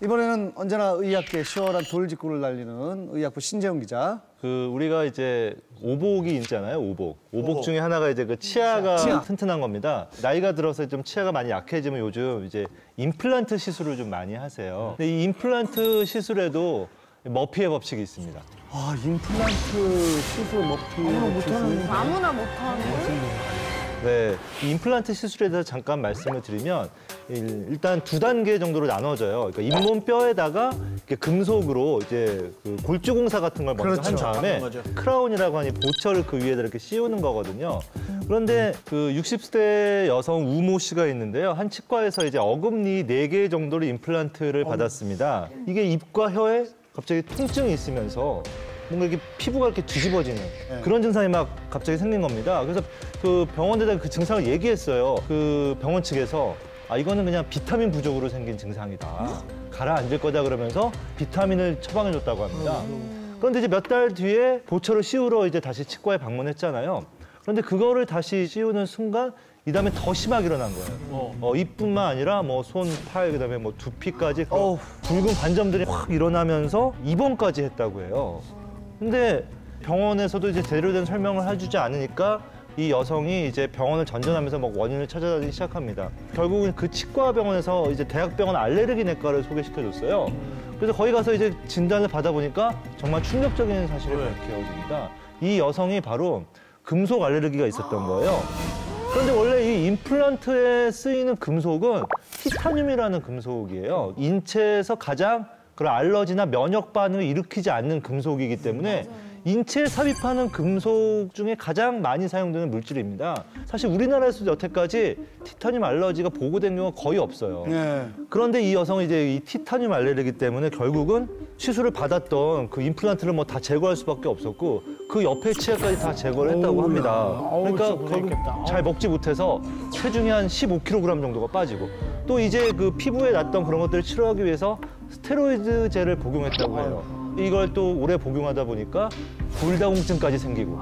이번에는 언제나 의학계 시원한 돌직구를 날리는 의학부 신재훈 기자. 우리가 이제 오복이 있잖아요, 오복 중에 하나가 이제 그 치아가 튼튼한 겁니다. 나이가 들어서 좀 치아가 많이 약해지면 요즘 이제 임플란트 시술을 좀 많이 하세요. 근데 이 임플란트 시술에도 머피의 법칙이 있습니다. 아, 임플란트 시술 머피. 아무나 못하는 네, 이 임플란트 시술에 대해서 잠깐 말씀을 드리면 일단 2단계 정도로 나눠져요. 그러니까 잇몸 뼈에다가 금속으로 이제 그 골주공사 같은 걸 먼저 한 다음에 크라운이라고 하니 보철을 그 위에다 이렇게 씌우는 거거든요. 그런데 그 60대 여성 우모 씨가 있는데요. 한 치과에서 이제 어금니 4개 정도로 임플란트를 받았습니다. 이게 입과 혀에 갑자기 통증이 있으면서 뭔가 이렇게 피부가 이렇게 뒤집어지는 그런 증상이 막 갑자기 생긴 겁니다. 그래서 그 병원에다 그 증상을 얘기했어요. 그 병원 측에서 이거는 그냥 비타민 부족으로 생긴 증상이다. 가라앉을 거다 그러면서 비타민을 처방해줬다고 합니다. 그런데 이제 몇 달 뒤에 보철을 씌우러 이제 다시 치과에 방문했잖아요. 그런데 그거를 다시 씌우는 순간 이 다음에 더 심하게 일어난 거예요. 입뿐만 아니라 뭐 손, 팔, 그다음에 뭐 두피까지 붉은 관점들이 확 일어나면서 입원까지 했다고 해요. 근데 병원에서도 이제 제대로 된 설명을 해주지 않으니까 이 여성이 이제 병원을 전전하면서 막 원인을 찾아다니기 시작합니다. 결국은 그 치과 병원에서 이제 대학병원 알레르기 내과를 소개시켜줬어요. 그래서 거기 가서 이제 진단을 받아보니까 정말 충격적인 사실이 밝혀집니다. 이 여성이 바로 금속 알레르기가 있었던 거예요. 그런데 원래 이 임플란트에 쓰이는 금속은 티타늄이라는 금속이에요. 인체에서 가장 그런 알러지나 면역 반응을 일으키지 않는 금속이기 때문에 인체에 삽입하는 금속 중에 가장 많이 사용되는 물질입니다. 사실 우리나라에서도 여태까지 티타늄 알러지가 보고된 경우가 거의 없어요. 그런데 이 여성은 이제 이 티타늄 알레르기 때문에 결국은 시술을 받았던 그 임플란트를 뭐 다 제거할 수밖에 없었고 그 옆에 치아까지 다 제거를 했다고 합니다. 그러니까 결국 잘 먹지 못해서 체중이 한 15kg 정도가 빠지고 또 이제 그 피부에 났던 그런 것들을 치료하기 위해서 스테로이드제를 복용했다고 해요. 이걸 또 오래 복용하다 보니까 골다공증까지 생기고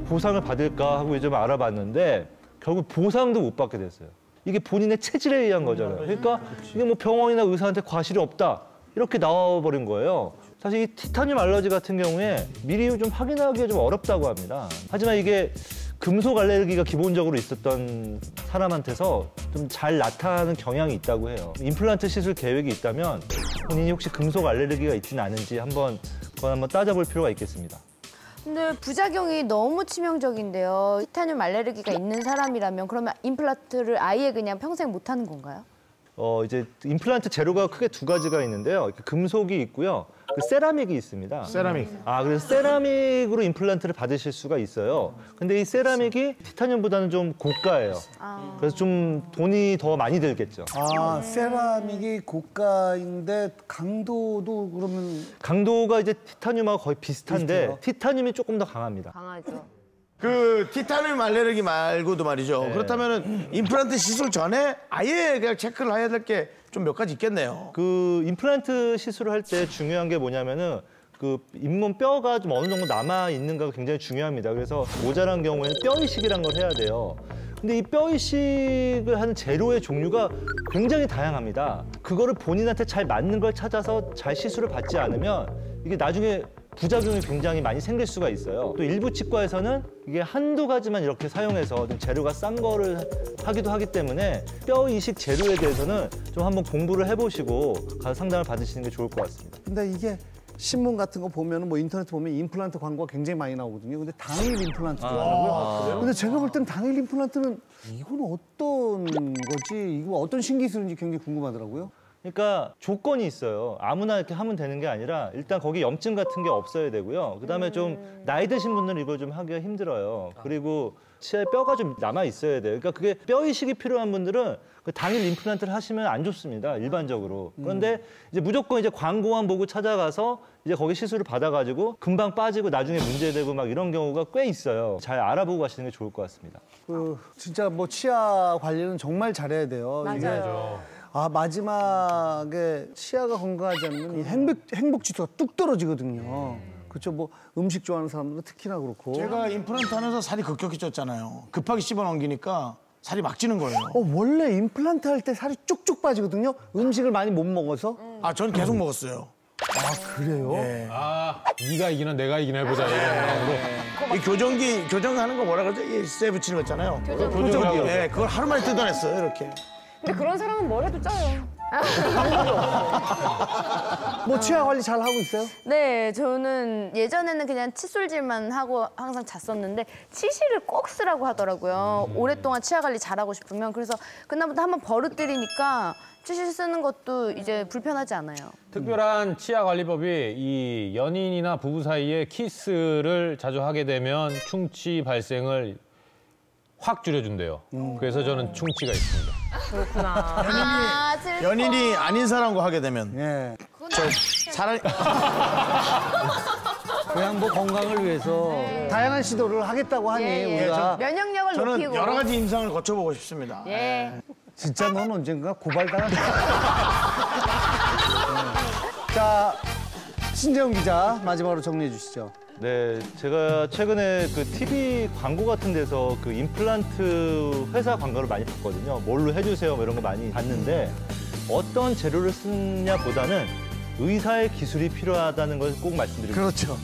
보상을 받을까 하고 좀 알아봤는데 결국 보상도 못 받게 됐어요. 이게 본인의 체질에 의한 거잖아요. 그러니까 이게 뭐 병원이나 의사한테 과실이 없다 이렇게 나와버린 거예요. 사실 이 티타늄 알러지 같은 경우에 미리 좀 확인하기가 좀 어렵다고 합니다. 하지만 이게 금속 알레르기가 기본적으로 있었던 사람한테서 좀 잘 나타나는 경향이 있다고 해요. 임플란트 시술 계획이 있다면 본인이 혹시 금속 알레르기가 있지는 않은지 그건 한번 따져볼 필요가 있겠습니다. 근데 부작용이 너무 치명적인데요. 티타늄 알레르기가 있는 사람이라면 그러면 임플란트를 아예 그냥 평생 못 하는 건가요? 이제 임플란트 재료가 크게 2가지가 있는데요. 금속이 있고요. 그 세라믹이 있습니다. 세라믹. 그래서 세라믹으로 임플란트를 받으실 수가 있어요. 근데 이 세라믹이 티타늄보다는 좀 고가예요. 그래서 좀 돈이 더 많이 들겠죠. 세라믹이 고가인데 강도도 그러면 강도가 이제 티타늄하고 거의 비슷한데 비슷해요? 티타늄이 조금 더 강합니다. 강하죠. 그 티타늄 알레르기 말고도 말이죠. 그렇다면은 임플란트 시술 전에 아예 그냥 체크를 해야 될 게 좀 몇 가지 있겠네요. 그 임플란트 시술을 할 때 중요한 게 뭐냐면은 그 잇몸 뼈가 좀 어느 정도 남아 있는가가 굉장히 중요합니다. 그래서 모자란 경우에는 뼈 이식이란 걸 해야 돼요. 근데 이 뼈 이식을 하는 재료의 종류가 굉장히 다양합니다. 그거를 본인한테 잘 맞는 걸 찾아서 잘 시술을 받지 않으면 이게 나중에 부작용이 굉장히 많이 생길 수가 있어요. 또 일부 치과에서는 이게 한두 가지만 이렇게 사용해서 좀 재료가 싼 거를 하기도 하기 때문에 뼈 이식 재료에 대해서는 좀 한번 공부를 해보시고 가서 상담을 받으시는 게 좋을 것 같습니다. 근데 이게 신문 같은 거 보면은 뭐 인터넷 보면 임플란트 광고가 굉장히 많이 나오거든요. 근데 당일 임플란트도 하고요. 근데 제가 볼 때는 당일 임플란트는 이건 어떤 거지? 이거 어떤 신기술인지 굉장히 궁금하더라고요. 그러니까 조건이 있어요. 아무나 이렇게 하면 되는 게 아니라 일단 거기 염증 같은 게 없어야 되고요. 그다음에 좀 나이 드신 분들은 이걸 좀 하기가 힘들어요. 그리고 치아에 뼈가 좀 남아 있어야 돼요. 그러니까 그게 뼈 이식이 필요한 분들은 그 당일 임플란트를 하시면 안 좋습니다. 일반적으로. 그런데 이제 무조건 이제 광고만 보고 찾아가서 이제 거기 시술을 받아가지고 금방 빠지고 나중에 문제되고 막 이런 경우가 꽤 있어요. 잘 알아보고 가시는 게 좋을 것 같습니다. 진짜 뭐 치아 관리는 정말 잘해야 돼요. 맞아요. 마지막에 치아가 건강하지 않으면 이 행복 지수가 뚝 떨어지거든요. 그렇죠. 뭐 음식 좋아하는 사람들은 특히나 그렇고. 제가 임플란트 하면서 살이 급격히 쪘잖아요. 급하게 씹어 넘기니까 살이 막 찌는 거예요. 원래 임플란트 할 때 살이 쭉쭉 빠지거든요. 음식을 많이 못 먹어서. 아, 전 계속 먹었어요. 그래요? 예. 아, 네가 이기나 내가 이기나 해보자. 이런 이 교정하는 거 뭐라 그러죠? 이 쇠 붙이는 거 있잖아요. 교정기요. 예, 그걸 하루 만에 뜯어냈어요, 이렇게. 근데 그런 사람은 뭘 해도 짜요. 뭐 치아 관리 잘 하고 있어요? 네, 저는 예전에는 그냥 칫솔질만 하고 항상 잤었는데 치실을 꼭 쓰라고 하더라고요. 오랫동안 치아 관리 잘하고 싶으면. 그래서 그날부터 한번 버릇들이니까 치실 쓰는 것도 이제 불편하지 않아요. 특별한 치아 관리법이 이 연인이나 부부 사이에 키스를 자주 하게 되면 충치 발생을 확 줄여준대요. 그래서 저는 충치가 있습니다. 아, 연인이 아닌 사람과 하게 되면. 예. 사람, 그냥 뭐 건강을 위해서 다양한 시도를 하겠다고 하니 우리가 면역력을 저는 높이고. 여러 가지 임상을 거쳐보고 싶습니다. 예. 진짜 넌 언젠가 고발당할 거야. 자, 신재훈 기자 마지막으로 정리해 주시죠. 네, 제가 최근에 그 TV 광고 같은 데서 그 임플란트 회사 광고를 많이 봤거든요. 뭘로 해주세요, 뭐 이런 거 많이 봤는데 어떤 재료를 쓰느냐보다는 의사의 기술이 필요하다는 걸 꼭 말씀드리고 그렇죠.